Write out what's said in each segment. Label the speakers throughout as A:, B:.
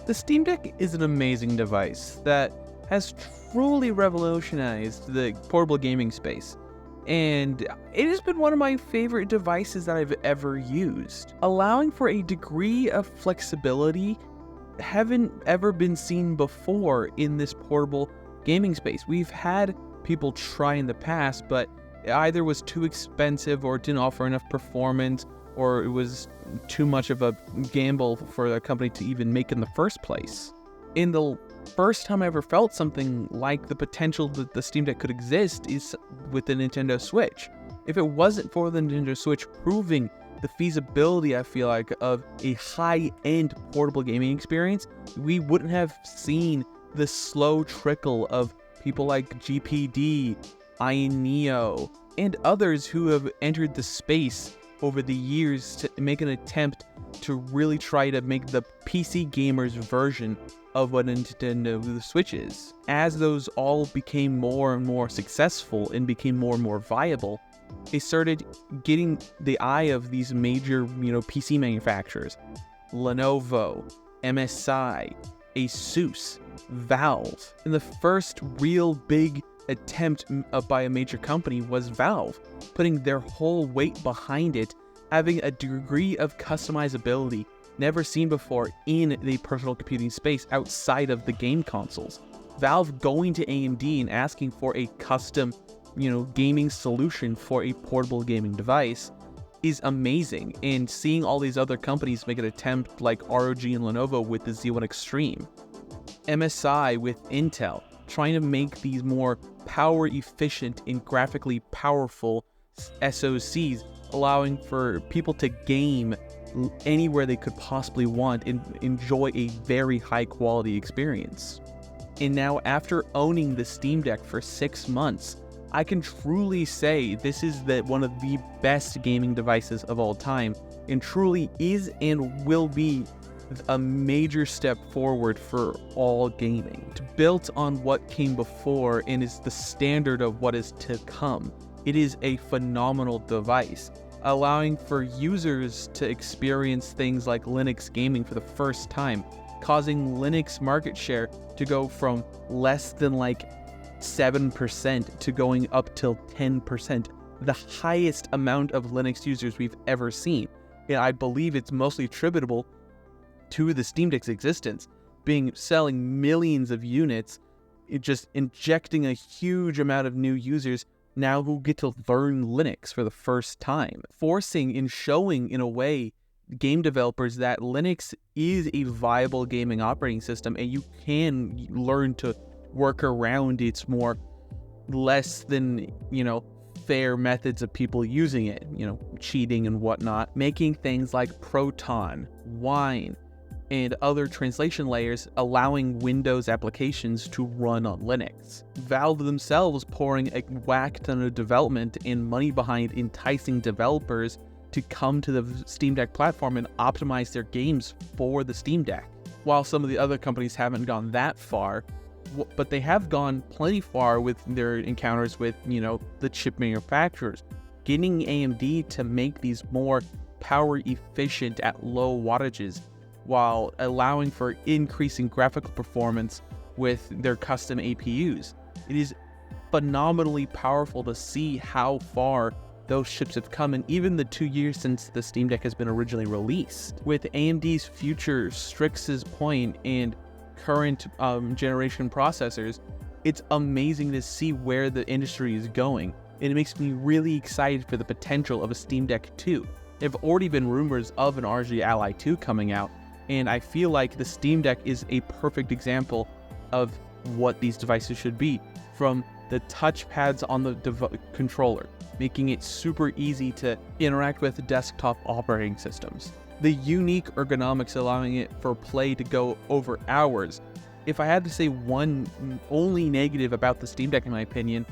A: The Steam Deck is an amazing device that has truly revolutionized the portable gaming space, and it has been one of my favorite devices that I've ever used, allowing for a degree of flexibility haven't ever been seen before in this portable gaming space. We've had people try in the past, but it either was too expensive or didn't offer enough performance, or it was too much of a gamble for the company to even make in the first place. In the first time I ever felt something like the potential that the Steam Deck could exist is with the Nintendo Switch. If it wasn't for the Nintendo Switch proving the feasibility, I feel like, of a high-end portable gaming experience, we wouldn't have seen the slow trickle of people like GPD, Ian Neo, and others who have entered the space over the years to make an attempt to really try to make the PC gamers version of what Nintendo Switch is. As those all became more and more successful and became more and more viable, they started getting the eye of these major, PC manufacturers. Lenovo, MSI, Asus, Valve. And the first real big attempt by a major company was Valve, putting their whole weight behind it, having a degree of customizability never seen before in the personal computing space outside of the game consoles. Valve going to AMD and asking for a custom, gaming solution for a portable gaming device is amazing, and seeing all these other companies make an attempt like ROG and Lenovo with the Z1 Extreme, MSI with Intel, trying to make these more power efficient and graphically powerful SoCs, allowing for people to game anywhere they could possibly want and enjoy a very high quality experience. And now, after owning the Steam Deck for 6 months, I can truly say this is one of the best gaming devices of all time, and truly is and will be a major step forward for all gaming. It's built on what came before and is the standard of what is to come. It is a phenomenal device, allowing for users to experience things like Linux gaming for the first time, causing Linux market share to go from less than 7% to going up till 10%, the highest amount of Linux users we've ever seen. And I believe it's mostly attributable to the Steam Deck's existence, selling millions of units, just injecting a huge amount of new users now who get to learn Linux for the first time, forcing and showing in a way game developers that Linux is a viable gaming operating system, and you can learn to work around its less than, fair methods of people using it, cheating and whatnot, making things like Proton, Wine, and other translation layers allowing Windows applications to run on Linux. Valve themselves pouring a whack ton of development and money behind enticing developers to come to the Steam Deck platform and optimize their games for the Steam Deck. While some of the other companies haven't gone that far, but they have gone plenty far with their encounters with, the chip manufacturers, getting AMD to make these more power efficient at low wattages, while allowing for increasing graphical performance with their custom APUs. It is phenomenally powerful to see how far those chips have come in even the 2 years since the Steam Deck has been originally released. With AMD's future Strix's Point and current generation processors, it's amazing to see where the industry is going, and it makes me really excited for the potential of a Steam Deck 2. There have already been rumors of an ROG Ally 2 coming out, and I feel like the Steam Deck is a perfect example of what these devices should be, from the touchpads on the controller, making it super easy to interact with desktop operating systems. The unique ergonomics allowing it for play to go over hours. If I had to say one only negative about the Steam Deck, in my opinion,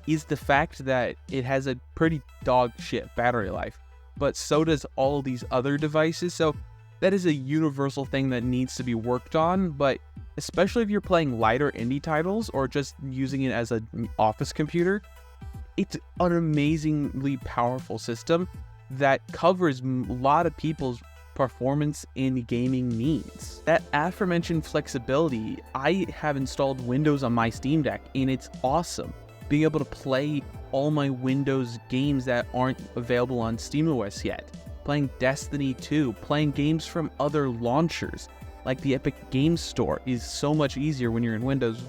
A: is the fact that it has a pretty dog shit battery life, but so does all these other devices. So that is a universal thing that needs to be worked on, but especially if you're playing lighter indie titles or just using it as an office computer, it's an amazingly powerful system that covers a lot of people's performance in gaming needs. That aforementioned flexibility, I have installed Windows on my Steam Deck, and it's awesome. Being able to play all my Windows games that aren't available on SteamOS yet. Playing Destiny 2, playing games from other launchers, like the Epic Games Store, is so much easier when you're in Windows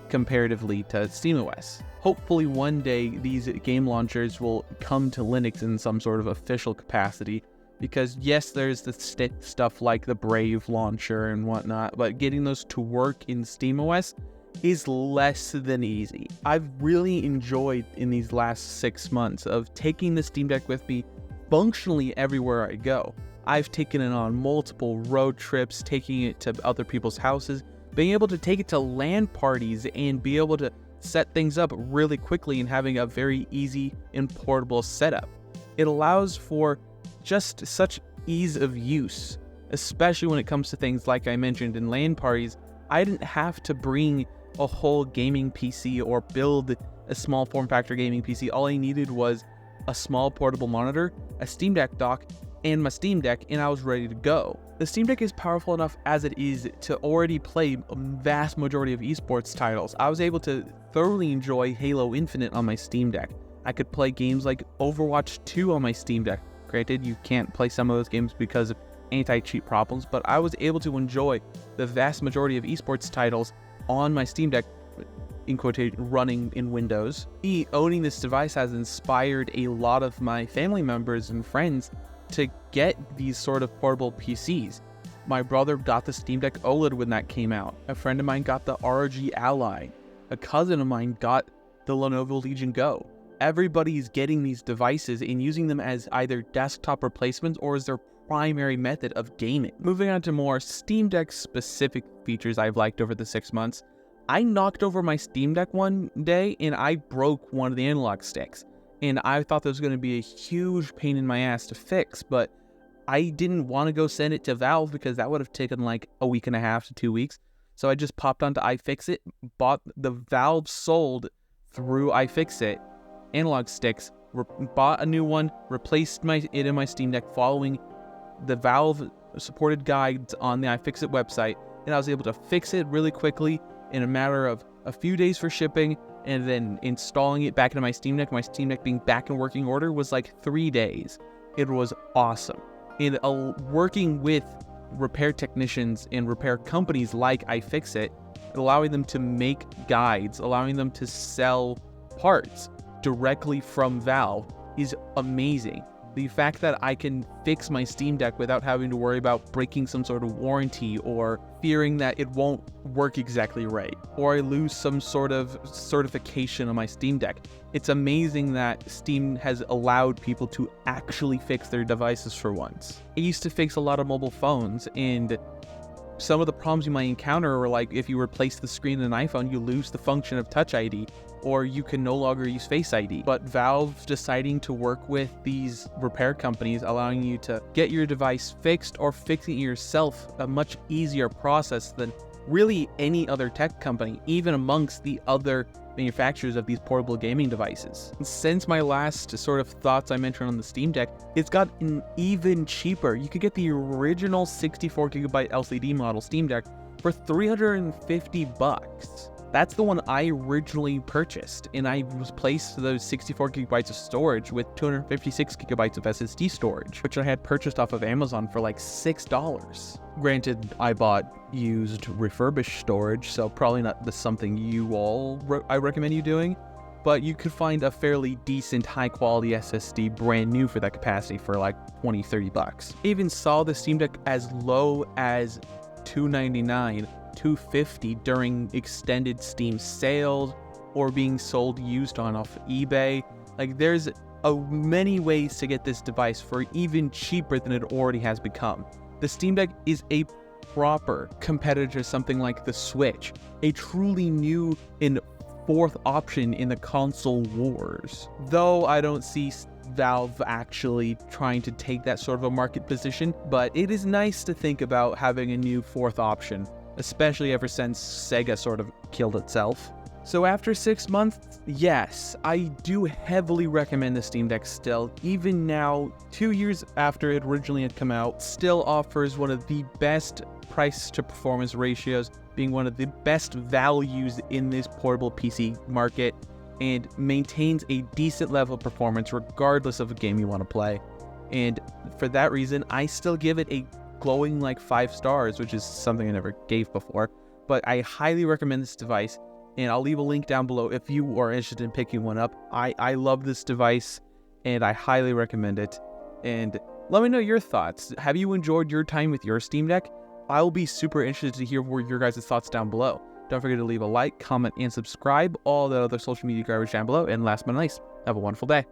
A: comparatively to SteamOS. Hopefully one day these game launchers will come to Linux in some sort of official capacity, because yes, there's the stuff like the Brave launcher and whatnot, but getting those to work in SteamOS is less than easy. I've really enjoyed in these last 6 months of taking the Steam Deck with me functionally everywhere I go. I've taken it on multiple road trips, taking it to other people's houses, being able to take it to LAN parties and be able to set things up really quickly and having a very easy and portable setup. It allows for just such ease of use, especially when it comes to things like I mentioned in LAN parties. I didn't have to bring a whole gaming PC or build a small form factor gaming PC. All I needed was a small portable monitor, a Steam Deck dock, and my Steam Deck, and I was ready to go. The Steam Deck is powerful enough as it is to already play a vast majority of esports titles. I was able to thoroughly enjoy Halo Infinite on my Steam Deck. I could play games like Overwatch 2 on my Steam Deck. Granted, you can't play some of those games because of anti-cheat problems, but I was able to enjoy the vast majority of esports titles on my Steam Deck, in quotation, running in Windows. Me owning this device has inspired a lot of my family members and friends to get these sort of portable PCs. My brother got the Steam Deck OLED when that came out. A friend of mine got the ROG Ally. A cousin of mine got the Lenovo Legion Go. Everybody's getting these devices and using them as either desktop replacements or as their primary method of gaming. Moving on to more Steam Deck specific features I've liked over the 6 months. I knocked over my Steam Deck one day and I broke one of the analog sticks. And I thought that was going to be a huge pain in my ass to fix, but I didn't want to go send it to Valve because that would have taken like a week and a half to 2 weeks. So I just popped onto iFixit, bought the Valve sold through iFixit analog sticks, bought a new one, replaced it in my Steam Deck following the Valve supported guides on the iFixit website, and I was able to fix it really quickly in a matter of a few days for shipping, and then installing it back into my Steam Deck being back in working order was like 3 days. It was awesome. And working with repair technicians and repair companies like iFixit, allowing them to make guides, allowing them to sell parts directly from Valve is amazing. The fact that I can fix my Steam Deck without having to worry about breaking some sort of warranty or fearing that it won't work exactly right, or I lose some sort of certification on my Steam Deck. It's amazing that Steam has allowed people to actually fix their devices for once. I used to fix a lot of mobile phones, and some of the problems you might encounter are like if you replace the screen in an iPhone, you lose the function of Touch ID, or you can no longer use Face ID. But Valve deciding to work with these repair companies, allowing you to get your device fixed or fixing it yourself, a much easier process than really any other tech company, even amongst the other manufacturers of these portable gaming devices. Since my last sort of thoughts I mentioned on the Steam Deck, it's gotten even cheaper. You could get the original 64GB LCD model Steam Deck for $350. That's the one I originally purchased, and I replaced those 64GB of storage with 256GB of SSD storage, which I had purchased off of Amazon for like $6. Granted, I bought used refurbished storage, so probably not something I recommend you doing, but you could find a fairly decent high-quality SSD brand new for that capacity for like $20-30. I even saw the Steam Deck as low as $299, $250 during extended Steam sales or being sold used on off eBay. Like, there's many ways to get this device for even cheaper than it already has become. The Steam Deck is a proper competitor to something like the Switch, a truly new and fourth option in the console wars. Though I don't see Valve actually trying to take that sort of a market position, but it is nice to think about having a new fourth option, especially ever since Sega sort of killed itself. So after 6 months, yes, I do heavily recommend the Steam Deck still. Even now, 2 years after it originally had come out, still offers one of the best price to performance ratios, being one of the best values in this portable PC market, and maintains a decent level of performance regardless of a game you want to play. And for that reason, I still give it a glowing like 5 stars, which is something I never gave before. But I highly recommend this device, and I'll leave a link down below if you are interested in picking one up. I love this device, and I highly recommend it. And let me know your thoughts. Have you enjoyed your time with your Steam Deck? I'll be super interested to hear your guys' thoughts down below. Don't forget to leave a like, comment, and subscribe. All the other social media garbage down below. And last but not least, have a wonderful day.